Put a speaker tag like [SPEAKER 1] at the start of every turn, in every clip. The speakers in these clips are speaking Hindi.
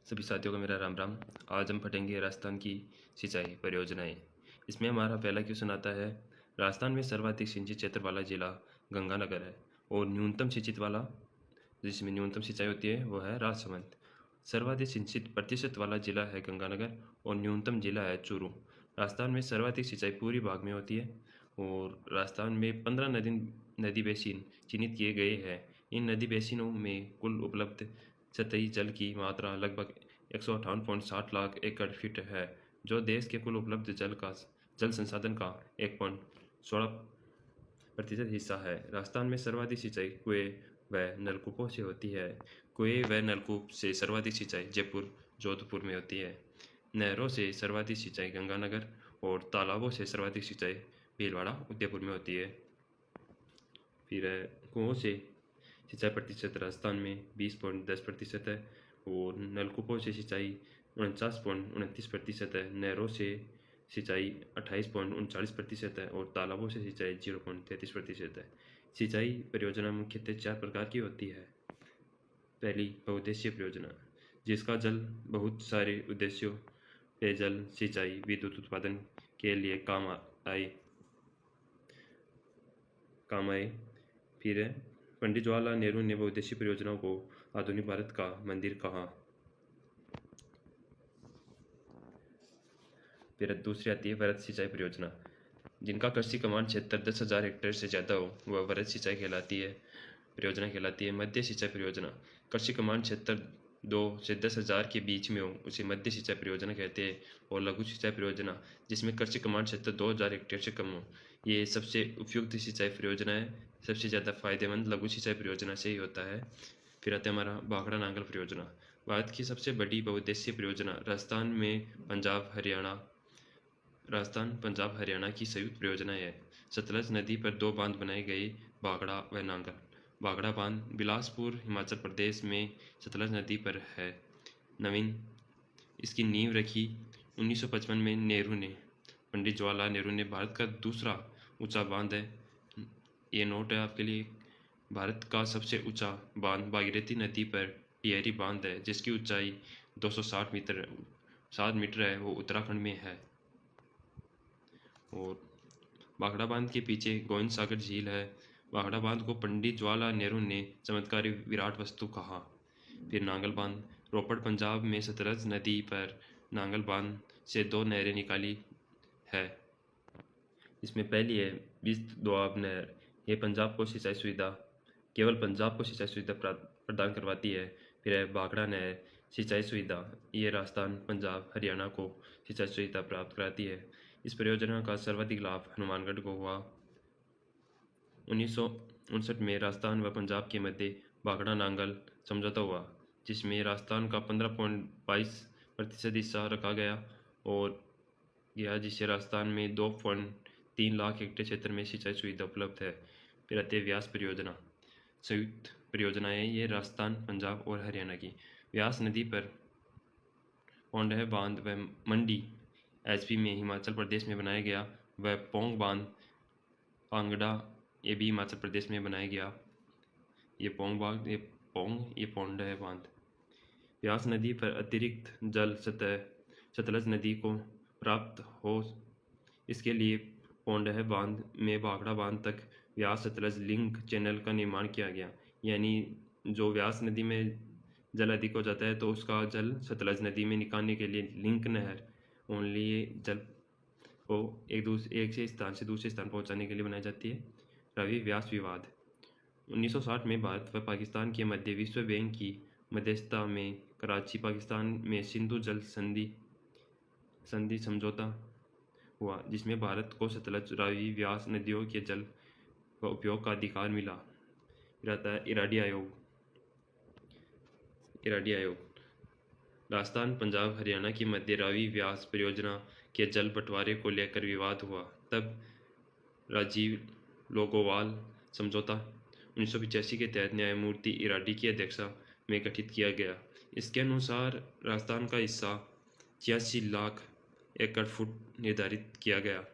[SPEAKER 1] सभी साथियों को मेरा राम राम। आज हम पढ़ेंगे राजस्थान की सिंचाई परियोजनाएं। इसमें हमारा पहला क्वेश्चन आता है, राजस्थान में सर्वाधिक सिंचित क्षेत्र वाला जिला गंगानगर है और न्यूनतम सिंचित वाला, जिसमें न्यूनतम सिंचाई होती है, वो है राजसमंद। सर्वाधिक सिंचित प्रतिशत वाला जिला है गंगानगर और न्यूनतम जिला है चूरू। राजस्थान में सर्वाधिक सिंचाई पूरी भाग में होती है और राजस्थान में 15 नदी बेसिन चिन्हित किए गए हैं। इन नदी बेसिनों में कुल उपलब्ध सतही जल की मात्रा लगभग 158.60 लाख एकड़ फीट है, जो देश के कुल उपलब्ध जल संसाधन का 1.16% हिस्सा है। राजस्थान में सर्वाधिक सिंचाई कुएं व नलकूपों से होती है। कुएं व नलकूप से सर्वाधिक सिंचाई जयपुर जोधपुर में होती है। नहरों से सर्वाधिक सिंचाई गंगानगर और तालाबों से सर्वाधिक सिंचाई भीलवाड़ा उदयपुर में होती है। फिर कुओं से सिंचाई प्रतिशत राजस्थान में 20.10% है और नलकूपों से सिंचाई 49.29% है। नहरों से सिंचाई 28.39% है और तालाबों से सिंचाई 0.33% है। सिंचाई परियोजना मुख्यतः 4 प्रकार की होती है। पहली, बहुउद्देशीय परियोजना, जिसका जल बहुत सारे उद्देश्यों, पेयजल, सिंचाई, विद्युत उत्पादन के लिए काम आए। फिर है, पंडित जवाहरलाल नेहरू ने बहुउद्देशीय परियोजनाओं को आधुनिक भारत का मंदिर कहा। फिर दूसरी आती है वृहद सिंचाई परियोजना, जिनका कृषि कमांड क्षेत्र 10,000 हेक्टेयर से ज़्यादा हो, वह वृहद सिंचाई परियोजना कहलाती है। मध्य सिंचाई परियोजना, कृषि कमांड क्षेत्र 2 से 10,000 के बीच में हो, उसे मध्य सिंचाई परियोजना कहते हैं। और लघु सिंचाई परियोजना, जिसमें कृषि कमांड क्षेत्र 2,000 हेक्टेयर से कम हो, ये सबसे उपयुक्त सिंचाई परियोजना है। सबसे ज़्यादा फायदेमंद लघु सिंचाई परियोजना से ही होता है। फिर आता है हमारा भाखड़ा नांगल परियोजना, भारत की सबसे बड़ी बहुउद्देशीय परियोजना। राजस्थान पंजाब हरियाणा की संयुक्त परियोजना है। सतलज नदी पर 2 बांध बनाए गए, भाखड़ा व नांगल। भाखड़ा बांध बिलासपुर हिमाचल प्रदेश में सतलज नदी पर है। नवीन इसकी नींव रखी 1955 में पंडित जवाहरलाल नेहरू ने। भारत का दूसरा ऊंचा बांध है, ये नोट है आपके लिए, भारत का सबसे ऊंचा बांध भागीरथी नदी पर टिहरी बांध है, जिसकी ऊंचाई 260 मीटर है, वो उत्तराखंड में है। और भाखड़ा बांध के पीछे गोविंद सागर झील है। भाखड़ा बांध को पंडित जवाहरलाल नेहरू ने चमत्कारी विराट वस्तु कहा। फिर नांगल बांध, रोपड़ पंजाब में सतलज नदी पर नांगल बांध से 2 नहरें निकाली है। इसमें पहली है बिस्त दोआब नहर, ये केवल पंजाब को सिंचाई सुविधा प्रदान करवाती है। फिर है भाखड़ा नहर सिंचाई सुविधा, ये राजस्थान पंजाब हरियाणा को सिंचाई सुविधा प्राप्त कराती है। इस परियोजना का सर्वाधिक लाभ हनुमानगढ़ को हुआ। 1959 में राजस्थान व पंजाब के मध्य भाखड़ा नांगल समझौता हुआ, जिसमें राजस्थान का 15.22% हिस्सा रखा गया और जिससे राजस्थान में 2.3 लाख हेक्टेयर क्षेत्र में सिंचाई सुविधा उपलब्ध है। फिर आती है व्यास परियोजना, संयुक्त परियोजना है ये राजस्थान पंजाब और हरियाणा की। व्यास नदी पर पौंडह बांध व मंडी एचपी में हिमाचल प्रदेश में बनाया गया, व पोंग बांध कांगड़ा, ये भी हिमाचल प्रदेश में बनाया गया। ये पौंडह बांध। व्यास नदी पर अतिरिक्त जल सतलज नदी को प्राप्त हो, इसके लिए पौंडह बांध में भाखड़ा बांध तक व्यास सतलज लिंक चैनल का निर्माण किया गया। यानी जो व्यास नदी में जल अधिक हो जाता है तो उसका जल सतलज नदी में निकालने के लिए लिंक नहर ओनली जल को एक से स्थान से दूसरे स्थान पहुंचाने के लिए बनाई जाती है। रवि व्यास विवाद, 1960 में भारत व पाकिस्तान के मध्य विश्व बैंक की मध्यस्थता में कराची पाकिस्तान में सिंधु जल संधि समझौता हुआ, जिसमें भारत को सतलज रावी व्यास नदियों के जल का उपयोग का अधिकार मिला। फिर आता है इराडी आयोग। राजस्थान पंजाब हरियाणा की मध्य रावी व्यास परियोजना के जल बंटवारे को लेकर विवाद हुआ। तब राजीव लोगोवाल समझौता 1985 के तहत न्यायमूर्ति इराडी की अध्यक्षता में गठित किया गया। इसके अनुसार राजस्थान का हिस्सा 86 लाख एकड़ फुट निर्धारित किया गया।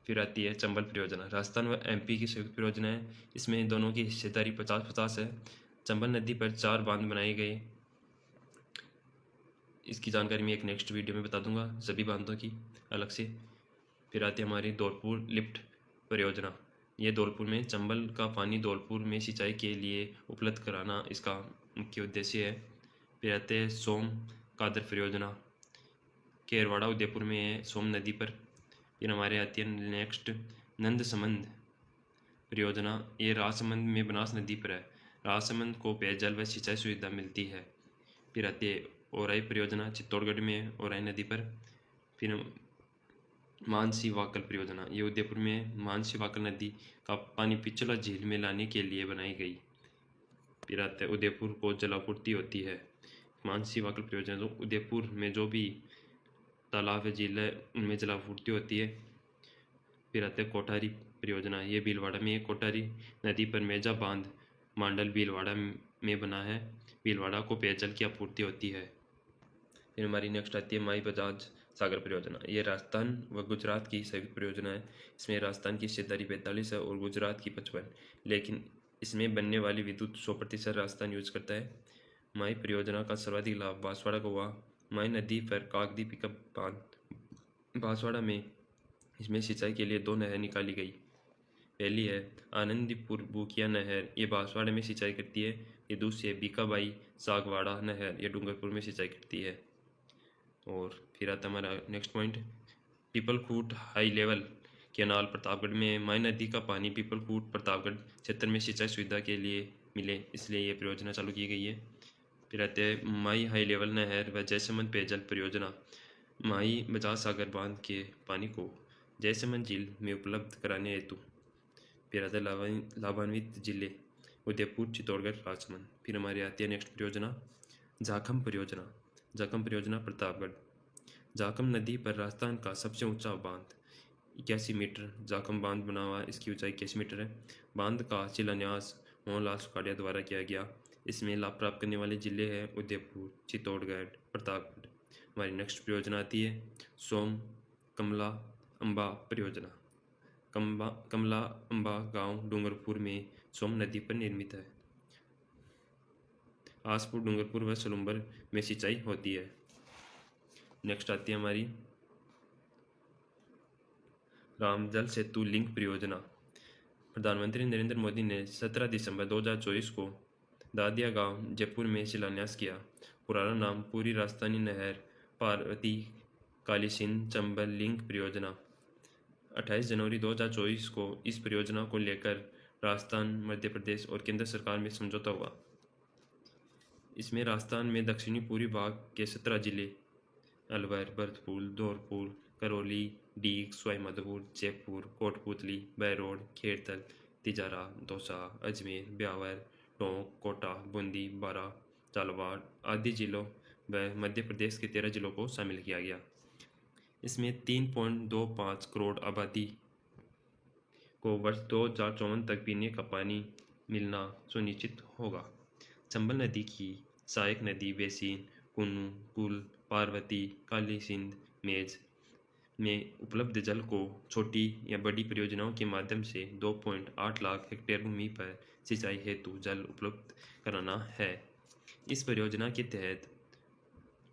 [SPEAKER 1] फिर आती है चंबल परियोजना, राजस्थान व एमपी की संयुक्त परियोजना है। इसमें दोनों की हिस्सेदारी 50-50 है। चंबल नदी पर 4 बांध बनाए गए, इसकी जानकारी मैं एक नेक्स्ट वीडियो में बता दूंगा सभी बांधों की अलग से। फिर आती है हमारी धौलपुर लिफ्ट परियोजना। ये धौलपुर में चंबल का पानी धौलपुर में सिंचाई के लिए उपलब्ध कराना इसका मुख्य उद्देश्य है। फिर आते हैं सोम कादर परियोजना, केरवाड़ा उदयपुर में है, सोम नदी पर। फिर हमारे आती है नेक्स्ट नंद समंद परियोजना, ये राजसमंद में बनास नदी पर है। राजसमंद को पेयजल व सिंचाई सुविधा मिलती है। फिर आती है ओराई परियोजना, चित्तौड़गढ़ में है, ओराई नदी पर। फिर मानसी वाकल परियोजना, ये उदयपुर में मानसी वाकल नदी का पानी पिछला झील में लाने के लिए बनाई गई। फिर आता है उदयपुर को जलापूर्ति होती है। मानसी वाकल परियोजना जो उदयपुर में जो भी तालाब है झील है उनमें जलापूर्ति होती है। फिर आते हैं कोठारी परियोजना, ये भीलवाड़ा में कोठारी नदी पर मेजा बांध मांडल भीलवाड़ा में बना है। भीलवाड़ा को पेयजल की आपूर्ति होती है। फिर हमारी नेक्स्ट आती है माई बजाज सागर परियोजना, ये राजस्थान व गुजरात की संयुक्त परियोजना है। इसमें राजस्थान की हिस्सेदारी 45 है और गुजरात की 55, लेकिन इसमें बनने वाली विद्युत 100% राजस्थान यूज करता है। माई परियोजना का सर्वाधिक लाभ बांसवाड़ा को हुआ। माई नदी पर कागदी पिकअप बांध बांसवाड़ा में, इसमें सिंचाई के लिए 2 नहर निकाली गई। पहली है आनंदीपुर बुकिया नहर, ये बांसवाड़ा में सिंचाई करती है। ये दूसरी है बीकाबाई सागवाड़ा नहर, ये डूंगरपुर में सिंचाई करती है। और फिर आता हमारा next point Pipalkhunt high level canal Pratapgarh में। माई नदी का पानी पीपलखूट प्रतापगढ़ क्षेत्र में सिंचाई सुविधा के लिए मिले, इसलिए ये परियोजना चालू की गई है। फिर आते हैं माई हाई लेवल नहर व जयसमंद पेयजल परियोजना, माई बजाज सागर बांध के पानी को जयसमंद झील में उपलब्ध कराने हेतु। फिर आता है लाभान्वित जिले उदयपुर, चित्तौड़गढ़, राजसमंद। फिर हमारी आती है नेक्स्ट परियोजना जाखम परियोजना। जाखम परियोजना प्रतापगढ़, जाखम नदी पर राजस्थान का सबसे ऊंचा बांध 81 मीटर जाखम बांध बना हुआ है। इसकी ऊंचाई 81 मीटर है। बांध का शिलान्यास मोहनलाल सुखाड़िया द्वारा किया गया। इसमें लाभ प्राप्त करने वाले जिले हैं उदयपुर, चित्तौड़गढ़, प्रतापगढ़। हमारी नेक्स्ट परियोजना आती है सोम कमला अम्बा परियोजना। कमला अम्बा गांव डूंगरपुर में सोम नदी पर निर्मित है। आसपुर, डूंगरपुर व सलुम्बर में सिंचाई होती है। नेक्स्ट आती है हमारी रामजल सेतु लिंक परियोजना। प्रधानमंत्री नरेंद्र मोदी ने 17 दिसंबर 2024 को दादिया गांव जयपुर में शिलान्यास किया। पुराना नाम पूरी राजस्थानी नहर पार्वती काली सिंध चंबल लिंक परियोजना। 28 जनवरी 2024 को इस परियोजना को लेकर राजस्थान, मध्य प्रदेश और केंद्र सरकार में समझौता हुआ। इसमें राजस्थान में दक्षिणी पूर्वी भाग के 17 जिले अलवर, भरतपुर, धौलपुर, करौली, डीग, सवाईमाधोपुर, जयपुर, कोटपुतली, बहरोड, खेड़तल, तिजारा, दौसा, अजमेर, ब्यावर, टोंक, कोटा, बूंदी, बारा, झालावाड़ आदि जिलों व मध्य प्रदेश के 13 जिलों को शामिल किया गया। इसमें 3.25 करोड़ आबादी को वर्ष 2054 तक पीने का पानी मिलना सुनिश्चित होगा। चंबल नदी की सहायक नदी बेसिन कुन्नू, कुल, पार्वती, काली सिंध, मेज में उपलब्ध जल को छोटी या बड़ी परियोजनाओं के माध्यम से 2.8 लाख हेक्टेयर भूमि पर सिंचाई हेतु जल उपलब्ध कराना है। इस परियोजना के तहत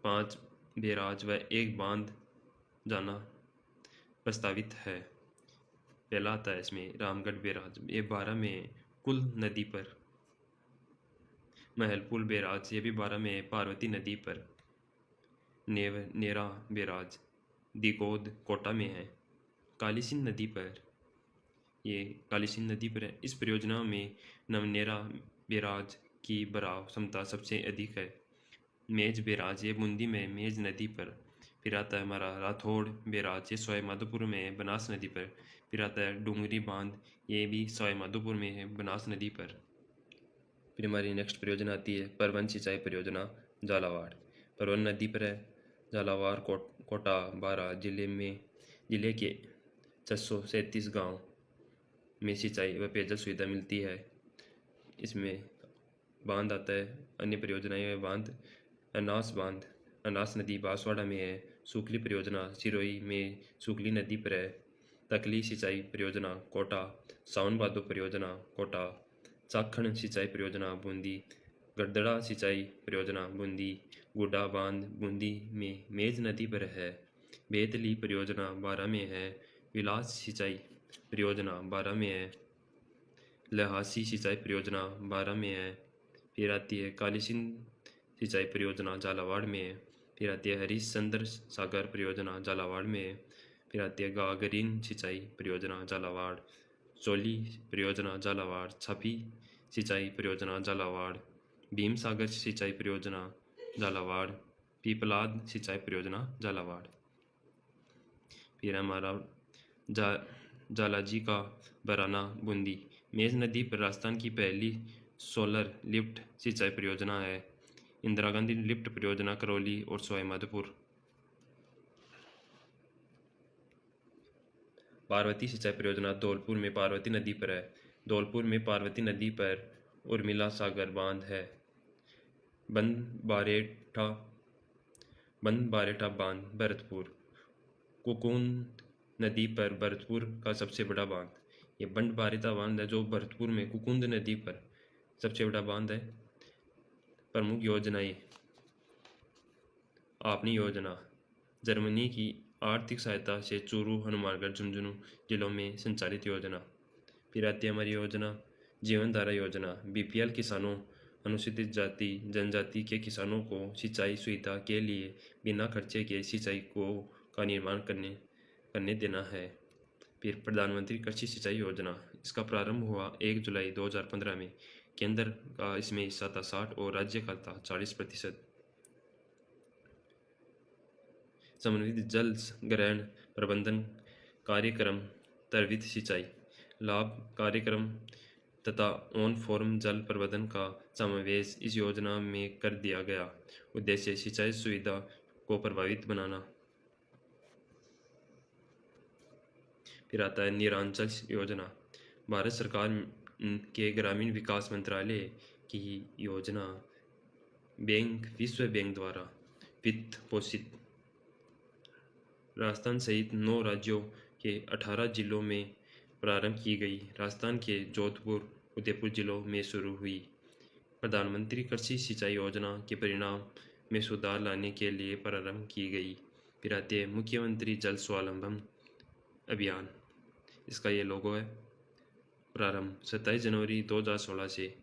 [SPEAKER 1] 5 बैराज व 1 बांध जाना प्रस्तावित है। पहला आता है इसमें रामगढ़ बैराज, ये 12 में कुल नदी पर। महलपुर बैराज, ये भी 12 में पार्वती नदी पर। नेरा बैराज दिगोद कोटा में है। काली सिंध नदी पर, ये काली सिंध नदी पर है। इस परियोजना में नवनेरा बैराज की भराव क्षमता सबसे अधिक है। मेज बैराज, ये बूंदी में मेज नदी पर। फिर आता है हमारा राठौड़ बैराज, ये सवाईमाधोपुर में है बनास नदी पर। फिर आता है डूंगरी बांध, ये भी सवाईमाधोपुर में है बनास नदी पर। फिर हमारी नेक्स्ट परियोजना आती है परवन सिंचाई परियोजना झालावाड़, परवन नदी पर है। झालावाड़ कोटा बारा जिले के 637 गांव में सिंचाई व पेयजल सुविधा मिलती है। इसमें बांध आता है। अन्य परियोजनाएं में बांध अनास नदी बांसवाड़ा में है। सूखली परियोजना सिरोही में सूखली नदी पर है। तकली सिंचाई परियोजना कोटा, सावन भादो परियोजना कोटा, चाखण सिंचाई परियोजना बूंदी, गडदड़ा सिंचाई परियोजना बूंदी गुड्डा बांध बूंदी में मेज नदी पर है। बेतली परियोजना बारां में है। विलास सिंचाई परियोजना बारां में है। लहासी सिंचाई परियोजना बारां में है। फिर आती है काली सिंध सिंचाई परियोजना झालावाड़ में है। फिर आती है हरिश्चंद्र सागर परियोजना झालावाड़ में है। फिर आती है गागरीन सिंचाई परियोजना झालावाड़। चोली परियोजना झालावाड़। छापी सिंचाई परियोजना झालावाड़। भीम सागर सिंचाई परियोजना झालावाड़। पीपलाद सिंचाई परियोजना झालावाड़। फिर हमारा जालाजी का बराना बूंदी मेज नदी पर राजस्थान की पहली सोलर लिफ्ट सिंचाई परियोजना है। इंदिरा गांधी लिफ्ट परियोजना करौली और सवाई माधोपुर। पार्वती सिंचाई परियोजना धौलपुर में पार्वती नदी पर है। धौलपुर में पार्वती नदी पर उर्मिला सागर बांध है। बंद बारेठा बांध भरतपुर। कुकुंद नदी पर भरतपुर का सबसे बड़ा बांध। ये बंड बारेठा बांध है जो भरतपुर में कुकुंद नदी पर सबसे बड़ा बांध है। प्रमुख योजनाएं आपनी योजना जर्मनी की आर्थिक सहायता से चूरू हनुमानगढ़ झुंझुनू जिलों में संचालित योजना। फिर आती है हमारी योजना जीवन धारा योजना बीपीएल किसानों अनुसूचित जाति जनजाति के किसानों को सिंचाई सुविधा के लिए बिना खर्चे के सिंचाई का निर्माण करने देना है। फिर प्रधानमंत्री कृषि सिंचाई योजना इसका प्रारंभ हुआ 1 जुलाई 2015 में। केंद्र का इसमें हिस्सा था 60 और राज्य का था 40%। समन्वित जल ग्रहण प्रबंधन कार्यक्रम त्वरित सिंचाई लाभ कार्यक्रम तथा ऑन फॉर्म जल प्रबंधन का समावेश इस योजना में कर दिया गया। उद्देश्य सिंचाई सुविधा को प्रभावित बनाना। फिर आता है नीरांचल योजना भारत सरकार के ग्रामीण विकास मंत्रालय की योजना विश्व बैंक द्वारा वित्त पोषित राजस्थान सहित 9 राज्यों के 18 जिलों में प्रारंभ की गई। राजस्थान के जोधपुर उदयपुर जिलों में शुरू हुई। प्रधानमंत्री कृषि सिंचाई योजना के परिणाम में सुधार लाने के लिए प्रारंभ की गई। फिर आते हैं मुख्यमंत्री जल स्वावलंबन अभियान इसका ये लोगो है। प्रारंभ 27 जनवरी 2016 से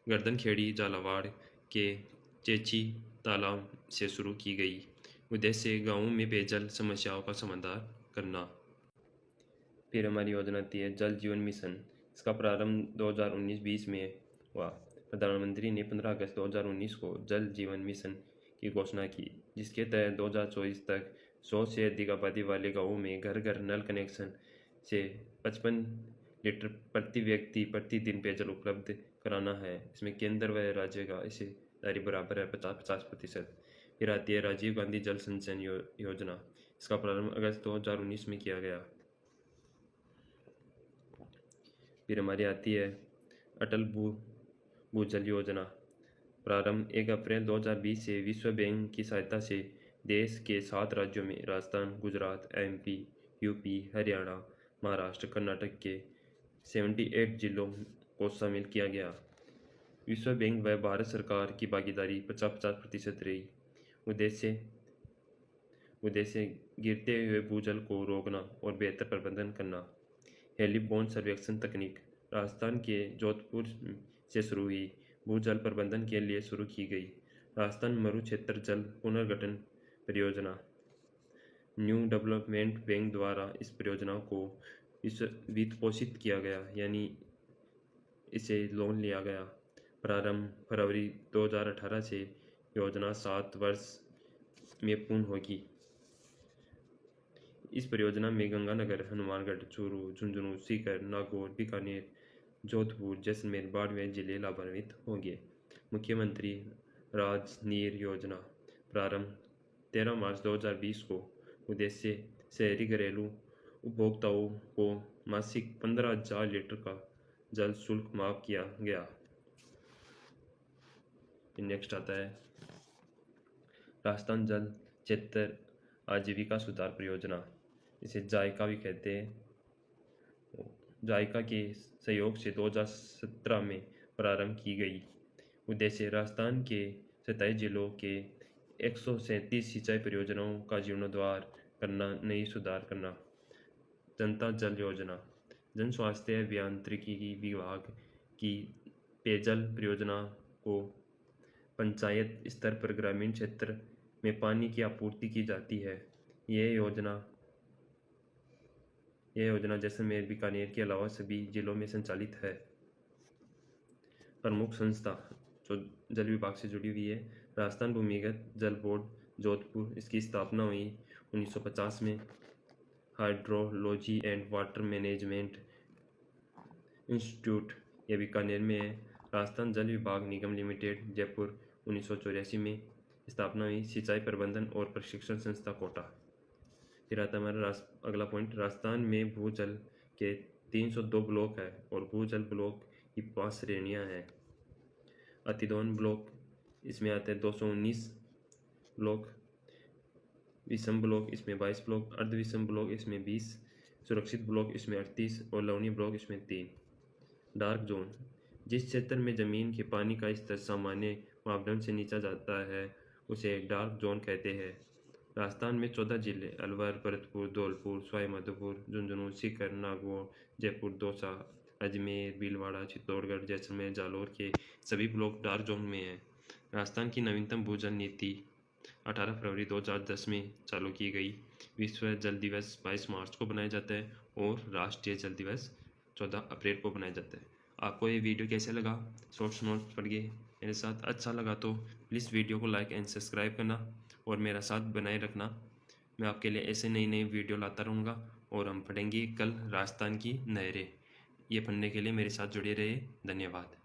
[SPEAKER 1] गर्दनखेड़ी झालावाड़ के चेची तालाब से शुरू की गई। उद्देश्य गांवों में पेयजल समस्याओं का समाधान करना। फिर हमारी योजना आती है जल जीवन मिशन इसका प्रारंभ 2019-20 में हुआ। प्रधानमंत्री ने 15 अगस्त 2019 को जल जीवन मिशन की घोषणा की जिसके तहत 2024 तक 100 से अधिक आबादी वाले गांवों में घर घर नल कनेक्शन से 55 लीटर प्रति व्यक्ति प्रतिदिन पेयजल उपलब्ध कराना है। इसमें केंद्र व राज्य का हिस्सेदारी बराबर है 50%। फिर आती है राजीव गांधी जल संचयन योजना इसका प्रारंभ अगस्त 2019 में किया गया। फिर हमारी आती है अटल भूजल योजना प्रारंभ 1 अप्रैल 2020 से विश्व बैंक की सहायता से देश के 7 राज्यों में राजस्थान गुजरात एमपी यूपी हरियाणा महाराष्ट्र कर्नाटक के 78 जिलों को शामिल किया गया। विश्व बैंक व भारत सरकार की भागीदारी 50% रही। उद्देश्य गिरते हुए भूजल को रोकना और बेहतर प्रबंधन करना। हेलीबोन सर्वेक्षण तकनीक राजस्थान के जोधपुर से शुरू हुई। भूजल प्रबंधन के लिए शुरू की गई। राजस्थान मरु क्षेत्र जल पुनर्गठन परियोजना न्यू डेवलपमेंट बैंक द्वारा इस परियोजना को वित्त पोषित किया गया यानी इसे लोन लिया गया। प्रारंभ फरवरी 2018 से योजना 7 वर्ष में पूर्ण होगी। इस परियोजना में गंगानगर हनुमानगढ़ चूरू झुंझुनू सीकर नागौर बीकानेर जोधपुर जैसलमेर बाड़मेर जिले लाभान्वित होंगे। मुख्यमंत्री राज नीर योजना प्रारंभ 13 मार्च 2020 को। उद्देश्य शहरी घरेलू उपभोक्ताओं को मासिक 15,000 लीटर का जल शुल्क माफ किया गया। नेक्स्ट आता है राजस्थान जल क्षेत्र आजीविका सुधार परियोजना इसे जायका भी कहते हैं। जायका के सहयोग से 2017 में प्रारंभ की गई। उद्देश्य राजस्थान के 27 जिलों के 137 सिंचाई परियोजनाओं का जीर्णोद्धार करना, नई सुधार करना। जनता जल योजना, जन स्वास्थ्य अभियांत्रिकी विभाग की पेयजल परियोजना को पंचायत स्तर पर ग्रामीण क्षेत्र में पानी की आपूर्ति की जाती है। यह योजना जैसलमेर, बीकानेर के अलावा सभी जिलों में संचालित है। प्रमुख संस्था जो जल विभाग से जुड़ी हुई है, राजस्थान भूमिगत जल बोर्ड जोधपुर, इसकी स्थापना हुई 1950 में। Hydrology and water management institute, यह बीकानेर में है। राजस्थान जल विभाग निगम लिमिटेड, जयपुर, 1984 में स्थापना हुई। सिंचाई प्रबंधन और प्रशिक्षण संस्था, कोटा। फिर आता है हमारा अगला पॉइंट, राजस्थान में भूजल के 302 ब्लॉक है और भूजल ब्लॉक की 5 श्रेणियां हैं। अतिदोहन ब्लॉक, इसमें आते हैं 219 ब्लॉक। विषम ब्लॉक, इसमें 22 ब्लॉक। अर्धविषम ब्लॉक, इसमें 20। सुरक्षित ब्लॉक, इसमें 38 और लवणीय ब्लॉक, इसमें 3। डार्क जोन, जिस क्षेत्र में जमीन के पानी का स्तर सामान्य मापदंड से नीचा जाता है उसे डार्क जोन कहते हैं। राजस्थान में 14 जिले अलवर, भरतपुर, धौलपुर, सवाई माधोपुर, झुंझुनू, सीकर, नागौर, जयपुर, दौसा, अजमेर, भीलवाड़ा, चित्तौड़गढ़, जैसलमेर, जालौर के सभी ब्लॉक डार्क जोन में हैं। राजस्थान की नवीनतम भूजल नीति 18 फरवरी 2010 में चालू की गई। विश्व जल दिवस 22 मार्च को बनाया जाता है और राष्ट्रीय जल दिवस 14 अप्रैल को बनाया जाता है। आपको ये वीडियो कैसे लगा? शॉर्ट्स नोट्स पढ़िए मेरे साथ। अच्छा लगा तो प्लीज़ वीडियो को लाइक एंड सब्सक्राइब करना और मेरा साथ बनाए रखना। मैं आपके लिए ऐसे नई नई वीडियो लाता रहूँगा और हम पढ़ेंगे कल राजस्थान की नहरें। ये पढ़ने के लिए मेरे साथ जुड़े रहिए। धन्यवाद।